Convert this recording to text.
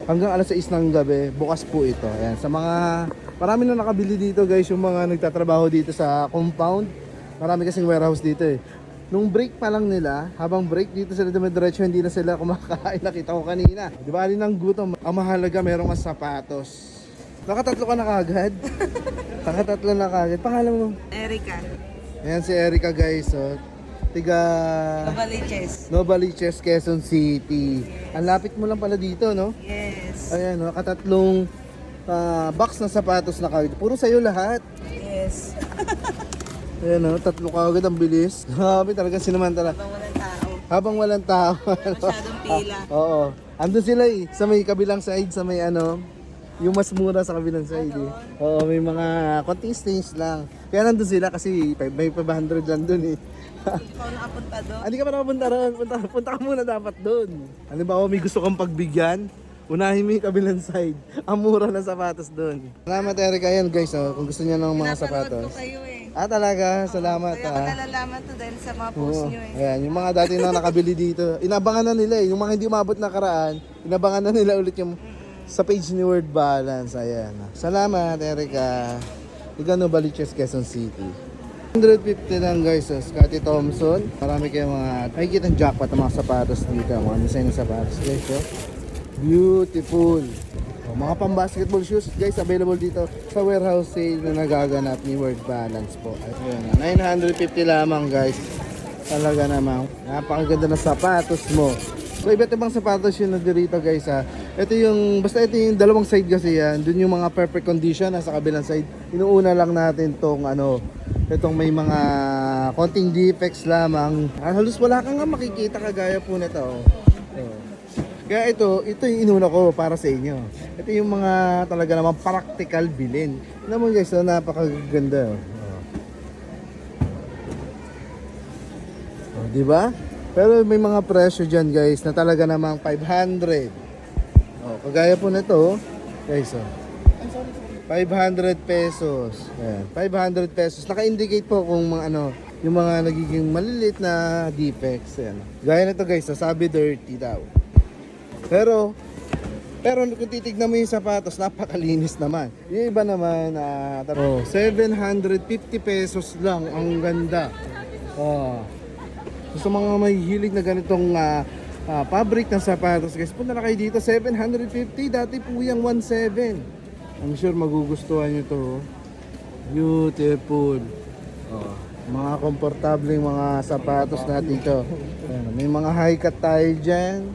hanggang alas 6 ng gabi, bukas po ito. Ayan, sa mga, marami na nakabili dito guys, yung mga nagtatrabaho dito sa compound. Marami kasing warehouse dito eh. Nung break pa lang nila, habang break dito sila dumidiretso, hindi na sila kumakain. Nakita ko kanina. Di ba, alin ng gutom, ang mahalaga merong mas sapatos. Nakatatlo ka na kagad? Nakatatlo na kagad. Pangalan mo? Erica. Ayan si Erica guys. So, tiga Novaliches. Novaliches, Quezon City. Ang lapit mo lang pala dito, no? Yes. Ayan, no? Katatlong box na sapatos na kagad. Puro sa'yo lahat. Yes. Ayan, no? Tatlo kagad, ang bilis. Grabe talaga sinamantala. Habang walang tao. Habang walang tao. Masyadong pila. Oo. Andun sila eh. Sa may kabilang side, sa may ano, yung mas mura sa kabilang side eh. Oo, may mga konting stage lang. Kaya nandun sila kasi may 500 lang dun eh. Ikaw nakapunta doon. Hindi ka pa nakapunta ron. Punta ka muna dapat dun. Ano ba, may gusto kang pagbigyan? Unahin mo yung kabilang side. Ang mura ng sapatos dun. Salamat Erica. Ayan guys, oh, kung gusto niyo ng mga Pinapanood sapatos. ko kayo eh. Ah talaga, salamat Kaya ko ah. nalalaman to dahil sa mga post Oo. nyo eh. Ayan, yung mga dati na nakabili dito, inabangan na nila eh. Yung mga hindi umabot na karaan, inabangan na nila ulit yung sa page ni Word Balance. Ayan. Salamat Erica. Ikaw Novaliches, Quezon City. 150 lang guys, so, Scotty Thompson. Marami kayong mga, nakikita ng jackpot ng mga sapatos dito, mga design ng sapatos guys. So, beautiful. O, mga pang basketball shoes guys, available dito sa warehouse sale na nagaganap ni Word Balance po. Ayan, 950 lamang guys. Talaga namang napakaganda ng sapatos mo. So iba't ibang sapatos yun na dito guys ha. Ito yung, basta ito yung dalawang side kasi yan. Dun yung mga perfect condition nasa kabilang side. Inuuna lang natin tong ano, itong may mga konting defects lamang. Halos wala kang nga makikita kagaya po nito. Kaya ito yung inuna ko para sa inyo. Ito yung mga talaga naman practical bilhin. Tignan mo guys, so, napakaganda. Di ba? Pero may mga presyo dyan guys na talaga namang 500. Kagaya po nito guys, 500 pesos. Ayan, 500 pesos. Naka-indicate po kung mga ano, yung mga nagiging maliliit na defects. Ayan. Gaya nito guys, sabi dirty daw. Pero kung titignan mo yung sapatos, napakalinis naman. Yung iba naman, 750 pesos lang. Ang ganda. So, sa mga may hilig na ganitong fabric ng sapatos, guys, punta na kayo dito. 750, dati po yung 17. I'm sure magugustuhan nyo to. Beautiful. Mga komportableng mga sapatos natin ito. May mga high cut tayo dyan.